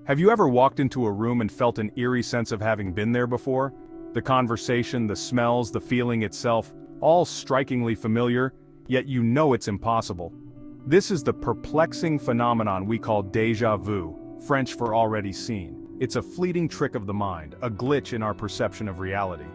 Have you ever walked into a room and felt an eerie sense of having been there before? The conversation, the smells, the feeling itself, all strikingly familiar, yet you know it's impossible. This is the perplexing phenomenon we call déjà vu, French for already seen. It's a fleeting trick of the mind, a glitch in our perception of reality.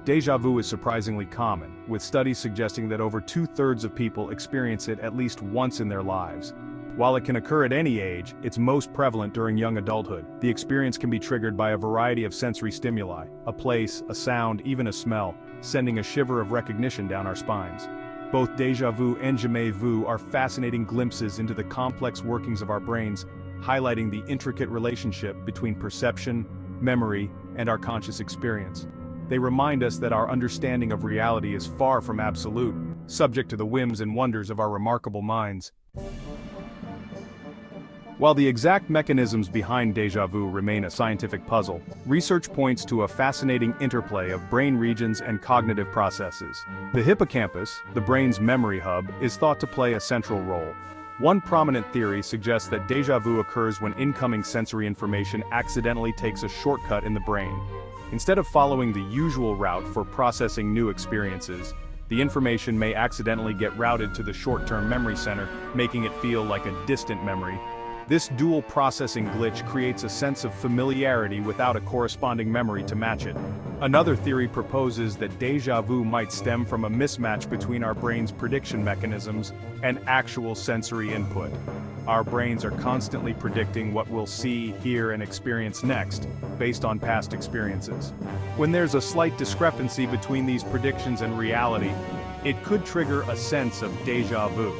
Déjà vu is surprisingly common, with studies suggesting that over 2/3 of people experience it at least once in their lives. While it can occur at any age, it's most prevalent during young adulthood. The experience can be triggered by a variety of sensory stimuli, a place, a sound, even a smell, sending a shiver of recognition down our spines. Both déjà vu and jamais vu are fascinating glimpses into the complex workings of our brains, highlighting the intricate relationship between perception, memory, and our conscious experience. They remind us that our understanding of reality is far from absolute, subject to the whims and wonders of our remarkable minds. While the exact mechanisms behind déjà vu remain a scientific puzzle, research points to a fascinating interplay of brain regions and cognitive processes. The hippocampus, the brain's memory hub, is thought to play a central role. One prominent theory suggests that déjà vu occurs when incoming sensory information accidentally takes a shortcut in the brain. Instead of following the usual route for processing new experiences, the information may accidentally get routed to the short-term memory center, making it feel like a distant memory. This dual processing glitch creates a sense of familiarity without a corresponding memory to match it. Another theory proposes that déjà vu might stem from a mismatch between our brain's prediction mechanisms and actual sensory input. Our brains are constantly predicting what we'll see, hear, and experience next, based on past experiences. When there's a slight discrepancy between these predictions and reality, it could trigger a sense of déjà vu.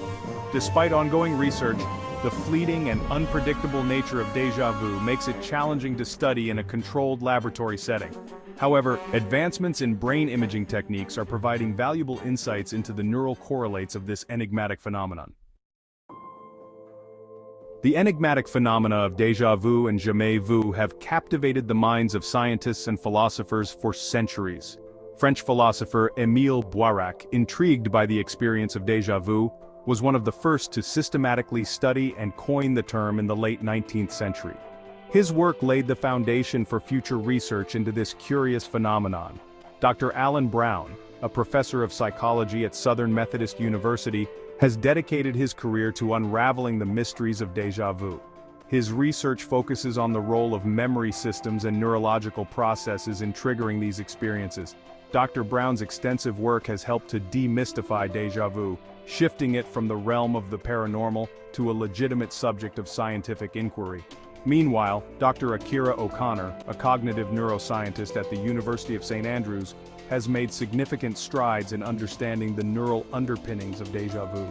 Despite ongoing research, the fleeting and unpredictable nature of déjà vu makes it challenging to study in a controlled laboratory setting. However, advancements in brain imaging techniques are providing valuable insights into the neural correlates of this enigmatic phenomenon. The enigmatic phenomena of déjà vu and jamais vu have captivated the minds of scientists and philosophers for centuries. French philosopher Émile Boirac, intrigued by the experience of déjà vu, was one of the first to systematically study and coin the term in the late 19th century. His work laid the foundation for future research into this curious phenomenon. Dr. Alan Brown, a professor of psychology at Southern Methodist University, has dedicated his career to unraveling the mysteries of déjà vu. His research focuses on the role of memory systems and neurological processes in triggering these experiences. Dr. Brown's extensive work has helped to demystify déjà vu, shifting it from the realm of the paranormal to a legitimate subject of scientific inquiry. Meanwhile, Dr. Akira O'Connor, a cognitive neuroscientist at the University of St. Andrews, has made significant strides in understanding the neural underpinnings of déjà vu.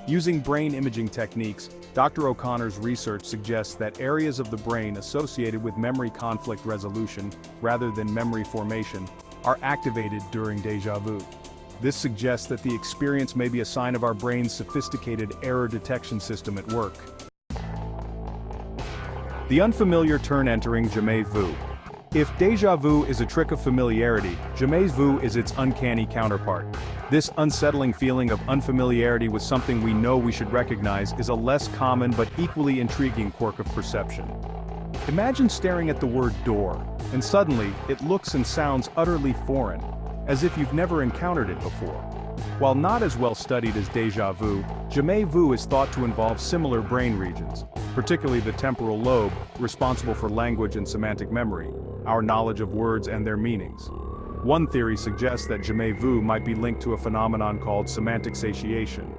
Using brain imaging techniques, Dr. O'Connor's research suggests that areas of the brain associated with memory conflict resolution, rather than memory formation, are activated during déjà vu. This suggests that the experience may be a sign of our brain's sophisticated error detection system at work. The unfamiliar turn entering jamais vu. If déjà vu is a trick of familiarity, jamais vu is its uncanny counterpart. This unsettling feeling of unfamiliarity with something we know we should recognize is a less common but equally intriguing quirk of perception. Imagine staring at the word door, and suddenly it looks and sounds utterly foreign, as if you've never encountered it before. While not as well studied as déjà vu, jamais vu is thought to involve similar brain regions, particularly the temporal lobe, responsible for language and semantic memory, our knowledge of words and their meanings. One theory suggests that jamais vu might be linked to a phenomenon called semantic satiation.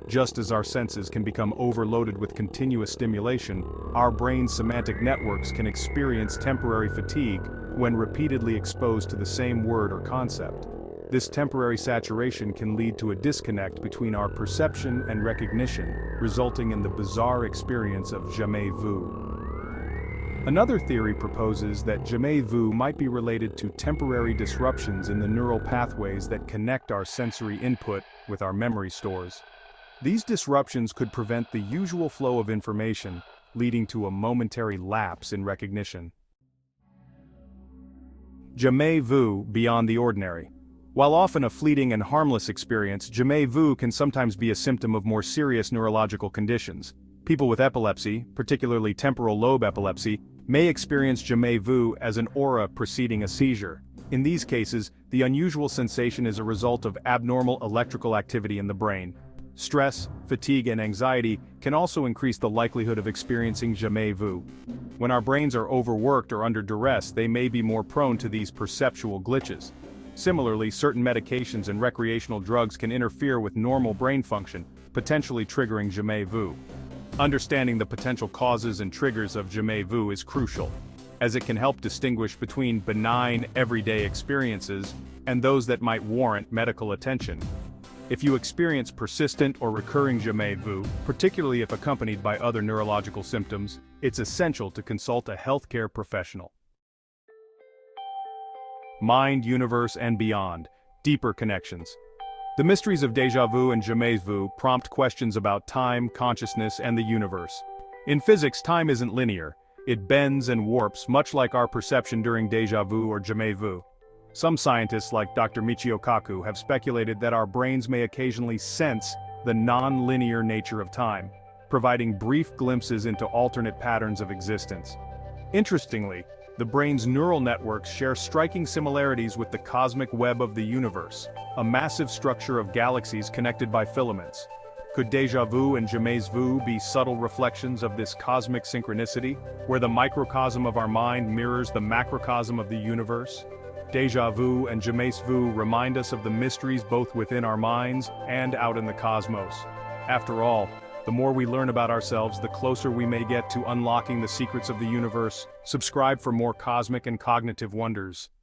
Just as our senses can become overloaded with continuous stimulation, our brain's semantic networks can experience temporary fatigue when repeatedly exposed to the same word or concept. This temporary saturation can lead to a disconnect between our perception and recognition, resulting in the bizarre experience of jamais vu. Another theory proposes that jamais vu might be related to temporary disruptions in the neural pathways that connect our sensory input with our memory stores. These disruptions could prevent the usual flow of information, leading to a momentary lapse in recognition. Jamais vu beyond the ordinary. While often a fleeting and harmless experience, jamais vu can sometimes be a symptom of more serious neurological conditions. People with epilepsy, particularly temporal lobe epilepsy, may experience jamais vu as an aura preceding a seizure. In these cases, the unusual sensation is a result of abnormal electrical activity in the brain. Stress, fatigue, and anxiety can also increase the likelihood of experiencing jamais vu. When our brains are overworked or under duress, they may be more prone to these perceptual glitches. Similarly, certain medications and recreational drugs can interfere with normal brain function, potentially triggering jamais vu. Understanding the potential causes and triggers of jamais vu is crucial, as it can help distinguish between benign, everyday experiences and those that might warrant medical attention. If you experience persistent or recurring jamais vu, particularly if accompanied by other neurological symptoms, it's essential to consult a healthcare professional. Mind, universe, and beyond. Deeper connections. The mysteries of déjà vu and jamais vu prompt questions about time, consciousness, and the universe. In physics, time isn't linear. It bends and warps, much like our perception during déjà vu or jamais vu. Some scientists, like Dr. Michio Kaku, have speculated that our brains may occasionally sense the non-linear nature of time, providing brief glimpses into alternate patterns of existence. Interestingly, the brain's neural networks share striking similarities with the cosmic web of the universe, a massive structure of galaxies connected by filaments. Could déjà vu and jamais vu be subtle reflections of this cosmic synchronicity, where the microcosm of our mind mirrors the macrocosm of the universe? Déjà vu and jamais vu remind us of the mysteries both within our minds and out in the cosmos. After all, the more we learn about ourselves, the closer we may get to unlocking the secrets of the universe. Subscribe for more cosmic and cognitive wonders.